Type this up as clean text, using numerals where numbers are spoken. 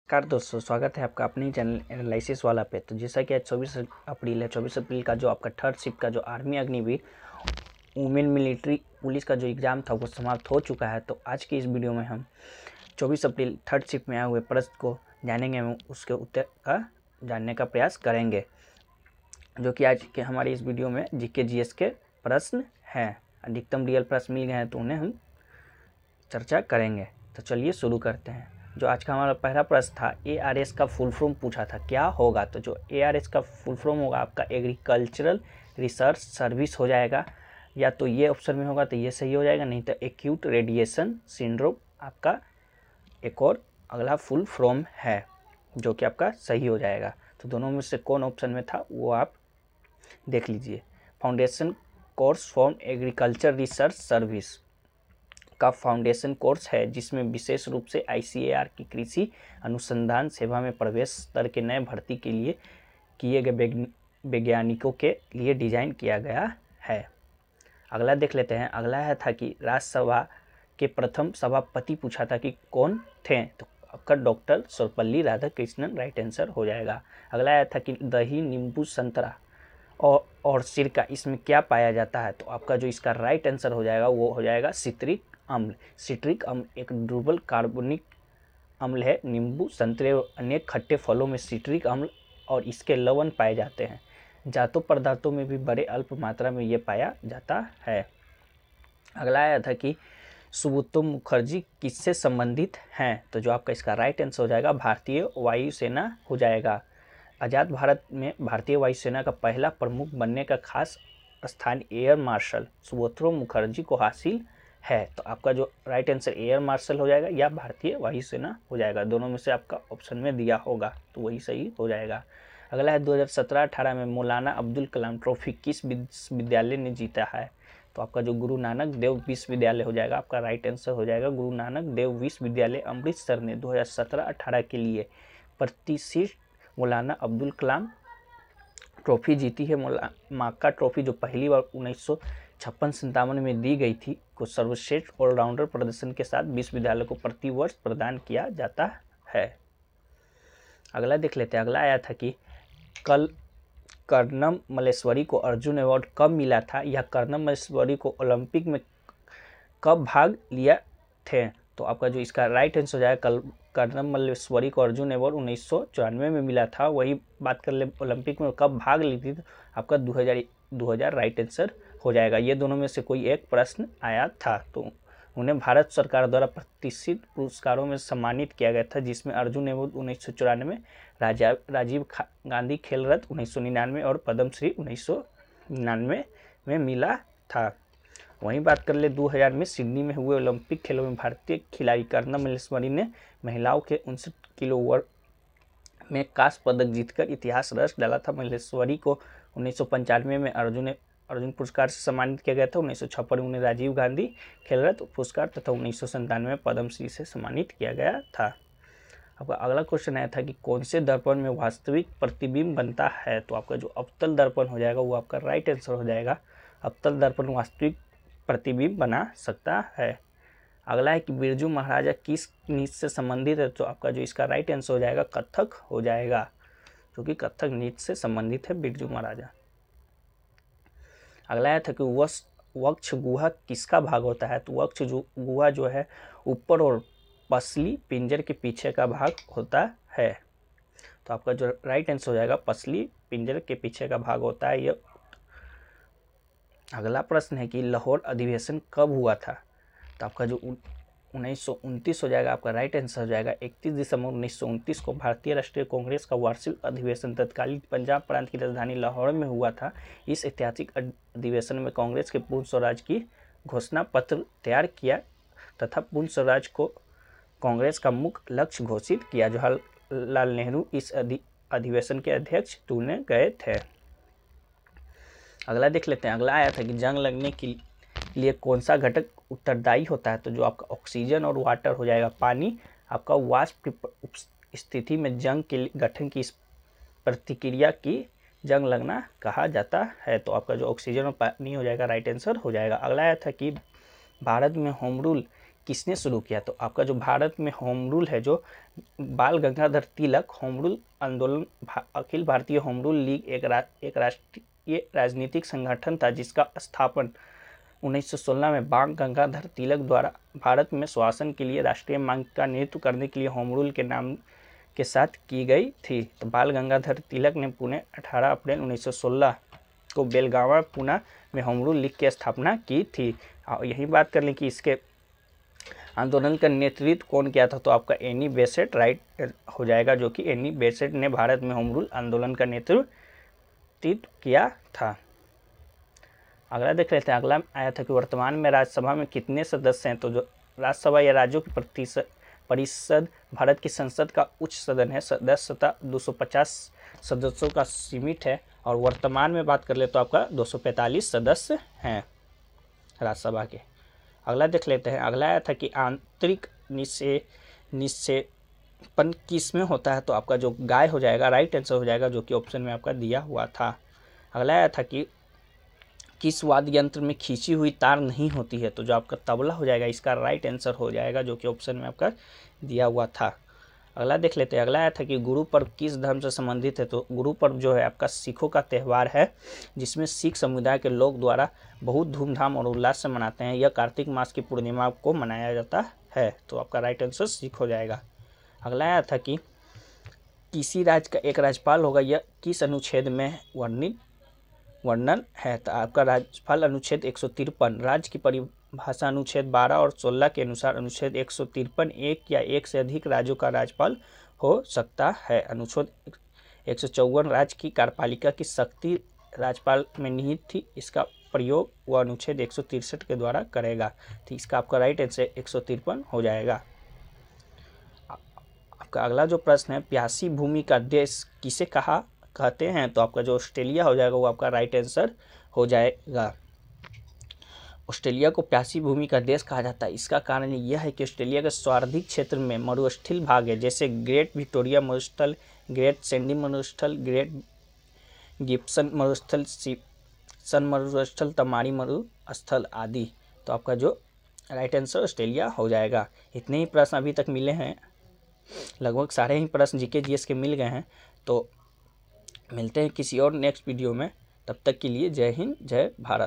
नमस्कार दोस्तों, स्वागत है आपका अपनी चैनल एनालिसिस वाला पे। तो जैसा कि आज 24 अप्रैल है, 24 अप्रैल का जो आपका थर्ड शिफ्ट का जो army Agniveer women military police का जो एग्ज़ाम था वो समाप्त हो चुका है। तो आज की इस वीडियो में हम 24 अप्रैल थर्ड शिफ्ट में आए हुए प्रश्न को जानेंगे एवं उसके उत्तर का जानने का प्रयास करेंगे, जो कि आज के हमारी इस वीडियो में जीके जीएस के प्रश्न हैं। अधिकतम रियल प्रश्न मिल गए हैं तो उन्हें हम चर्चा करेंगे। तो चलिए शुरू करते हैं। जो आज का हमारा पहला प्रश्न था, ARS का फुल फॉर्म पूछा था, क्या होगा? तो जो ARS का फुल फॉर्म होगा आपका एग्रीकल्चरल रिसर्च सर्विस हो जाएगा। या तो ये ऑप्शन में होगा तो ये सही हो जाएगा, नहीं तो एक्यूट रेडिएशन सिंड्रोम आपका एक और अगला फुल फॉर्म है, जो कि आपका सही हो जाएगा। तो दोनों में से कौन ऑप्शन में था वो आप देख लीजिए। Foundation course for agriculture research service का फाउंडेशन कोर्स है, जिसमें विशेष रूप से ICAR की कृषि अनुसंधान सेवा में प्रवेश स्तर के नए भर्ती के लिए किए गए वैज्ञानिकों के लिए डिजाइन किया गया है। अगला देख लेते हैं। अगला है था कि राज्यसभा के प्रथम सभापति पूछा था कि कौन थे? तो आपका doctor Sarvepalli Radhakrishnan right answer हो जाएगा। अगला आया था कि दही, नींबू, संतरा और सिरका इसमें क्या पाया जाता है? तो आपका जो इसका राइट आंसर हो जाएगा वो हो जाएगा सिट्रिक अम्ल। सिट्रिक अम्ल एक ड्यूरेबल कार्बोनिक अम्ल है। नींबू, संतरे और अनेक खट्टे फलों में सिट्रिक अम्ल और इसके लवण पाए जाते हैं। जातों पदार्थों में भी बड़े अल्प मात्रा में ये पाया जाता है। अगला आया था कि सुब्रतो मुखर्जी किससे संबंधित हैं? तो जो आपका इसका राइट आंसर हो जाएगा भारतीय वायुसेना हो जाएगा। आज़ाद भारत में भारतीय वायुसेना का पहला प्रमुख बनने का खास स्थान एयर मार्शल सुब्रतो मुखर्जी को हासिल है। तो आपका जो राइट आंसर एयर मार्शल हो जाएगा या भारतीय वायुसेना हो जाएगा। दोनों में से आपका ऑप्शन में दिया होगा तो वही सही हो जाएगा। अगला है 2017-18 में मौलाना अब्दुल कलाम ट्रॉफी किस विश्वविद्यालय ने जीता है? तो आपका जो गुरु नानक देव विश्वविद्यालय हो जाएगा। आपका राइट आंसर हो जाएगा गुरु नानक देव विश्वविद्यालय अमृतसर ने 2017-18 के लिए प्रतिष्ठित मौलाना अब्दुल कलाम ट्रॉफी जीती है। माका ट्रॉफी जो पहली बार 1956-57 में दी गई थी, को सर्वश्रेष्ठ ऑलराउंडर प्रदर्शन के साथ विश्वविद्यालय को प्रतिवर्ष प्रदान किया जाता है। अगला देख लेते हैं। अगला आया था कि कर्णम मल्लेश्वरी को अर्जुन अवार्ड कब मिला था, या कर्णम मल्लेश्वरी को ओलंपिक में कब भाग लिया थे? तो आपका जो इसका राइट आंसर हो जाएगा कर्णम मल्लेश्वरी को अर्जुन अवार्ड 1994 में मिला था। वही बात कर ले ओलंपिक में कब भाग ली थी, तो आपका 2000 राइट आंसर हो जाएगा। ये दोनों में से कोई एक प्रश्न आया था, तो उन्हें भारत सरकार द्वारा प्रतिष्ठित पुरस्कारों में सम्मानित किया गया था, जिसमें अर्जुन अवार्ड 1994, राजीव गांधी खेल रत्न 1999 और पद्मश्री 1999 में मिला था। वहीं बात कर ले 2000 में सिडनी में हुए ओलंपिक खेलों में भारतीय खिलाड़ी कर्णम मल्लेश्वरी ने महिलाओं के 59 किलो वर्ग में कांस्य पदक जीतकर इतिहास रच डाला था। मल्लेश्वरी को 1995 में अर्जुन पुरस्कार से सम्मानित किया गया था। 1956 में उन्हें राजीव गांधी खेल रत्न पुरस्कार तथा 1997 में पद्मश्री से सम्मानित किया गया था। आपका अगला क्वेश्चन आया था कि कौन से दर्पण में वास्तविक प्रतिबिंब बनता है? तो आपका जो अवतल दर्पण हो जाएगा वो आपका राइट आंसर हो जाएगा। अवतल दर्पण वास्तविक प्रतिबिंब बना सकता है। अगला है कि बिरजू महाराजा किस नृत्य से संबंधित है? तो आपका जो इसका राइट आंसर हो जाएगा कथक हो जाएगा, क्योंकि कथक नृत्य से संबंधित है बिरजू महाराजा। अगला है था कि वक्ष गुहा किसका भाग होता है? तो वक्ष गुहा जो है ऊपर और पसली पिंजर के पीछे का भाग होता है। तो आपका जो राइट आंसर हो जाएगा पसली पिंजर के पीछे का भाग होता है। यह अगला प्रश्न है कि लाहौर अधिवेशन कब हुआ था? तो आपका जो 1929 हो जाएगा। आपका राइट आंसर हो जाएगा 31 दिसंबर 1929 को भारतीय राष्ट्रीय कांग्रेस का वार्षिक अधिवेशन तत्कालीन पंजाब प्रांत की राजधानी लाहौर में हुआ था। इस ऐतिहासिक अधिवेशन में कांग्रेस के पूर्ण स्वराज की घोषणा पत्र तैयार किया तथा पूर्ण स्वराज को कांग्रेस का मुख्य लक्ष्य घोषित किया। जवाहरलाल नेहरू इस अधिवेशन के अध्यक्ष चुने गए थे। अगला देख लेते हैं। अगला आया था कि जंग लगने के लिए कौन सा घटक उत्तरदायी होता है? तो जो आपका ऑक्सीजन और वाटर हो जाएगा। पानी आपका वाष्प स्थिति में जंग के गठन की प्रतिक्रिया की जंग लगना कहा जाता है। तो आपका जो ऑक्सीजन और पानी हो जाएगा राइट आंसर हो जाएगा। अगला आया था कि भारत में होम रूल किसने शुरू किया? तो आपका जो भारत में होम रूल है, जो बाल गंगाधर तिलक होम रूल आंदोलन, Akhil Bharatiya home rule league एक राष्ट्रीय राजनीतिक संगठन था जिसका स्थापन 1916 में बाल गंगाधर तिलक द्वारा भारत में शासन के लिए राष्ट्रीय मांग का नेतृत्व करने के लिए होम रूल के नाम के साथ की गई थी। तो बाल गंगाधर तिलक ने पुणे 18 अप्रैल 1916 को बेलगावा पुणे में होम रूल लीग की स्थापना की थी। और यही बात कर लें कि इसके आंदोलन का नेतृत्व कौन किया था? तो आपका एनी बेसेंट राइट हो जाएगा, जो कि एनी बेसेंट ने भारत में होम रूल आंदोलन का नेतृत्व किया था। अगला देख लेते हैं। अगला आया था कि वर्तमान में राज्यसभा में कितने सदस्य हैं? तो जो राज्यसभा या राज्यों की परिषद भारत की संसद का उच्च सदन है, सदस्यता 250 सदस्यों का सीमित है। और वर्तमान में बात कर ले तो आपका 245 सदस्य हैं राज्यसभा के। अगला देख लेते हैं। अगला आया था कि आंतरिक निक्षेपण किस में होता है? तो आपका जो गाय हो जाएगा, राइट आंसर हो जाएगा, जो कि ऑप्शन में आपका दिया हुआ था। अगला आया था कि किस वाद्य यंत्र में खींची हुई तार नहीं होती है? तो जो आपका तबला हो जाएगा, इसका राइट आंसर हो जाएगा, जो कि ऑप्शन में आपका दिया हुआ था। अगला देख लेते हैं। अगला आया था कि गुरु पर्व किस धर्म से संबंधित है? तो गुरु पर्व जो है आपका सिखों का त्यौहार है, जिसमें सिख समुदाय के लोग द्वारा बहुत धूमधाम और उल्लास से मनाते हैं। यह कार्तिक मास की पूर्णिमा को मनाया जाता है। तो आपका राइट आंसर सिख हो जाएगा। अगला आया था कि किसी राज्य का एक राज्यपाल होगा, यह किस अनुच्छेद में वर्णन है? तो आपका राज्यपाल अनुच्छेद 153, राज्य की परिभाषा अनुच्छेद 12 और 16 के अनुसार अनुच्छेद 153 एक या एक से अधिक राज्यों का राज्यपाल हो सकता है। अनुच्छेद 154 राज्य की कार्यपालिका की शक्ति राज्यपाल में निहित थी, इसका प्रयोग वह अनुच्छेद 163 के द्वारा करेगा। तो इसका आपका राइट आंसर 153 हो जाएगा। आपका अगला जो प्रश्न है, प्यासी भूमि का देश किसे कहते हैं? तो आपका जो ऑस्ट्रेलिया हो जाएगा, वो आपका राइट आंसर हो जाएगा। ऑस्ट्रेलिया को प्यासी भूमि का देश कहा जाता है। इसका कारण यह है कि ऑस्ट्रेलिया के सर्वाधिक क्षेत्र में मरुस्थल भाग है, जैसे ग्रेट विक्टोरिया मरुस्थल, ग्रेट सैंडी मरुस्थल, ग्रेट गिब्सन मरुस्थल, सिम्पसन मरुस्थल, तमारी मरुस्थल आदि। तो आपका जो राइट आंसर ऑस्ट्रेलिया हो जाएगा। इतने ही प्रश्न अभी तक मिले हैं, लगभग सारे ही प्रश्न जीके जीएस के मिल गए हैं। तो मिलते हैं किसी और नेक्स्ट वीडियो में, तब तक के लिए जय हिंद, जय भारत।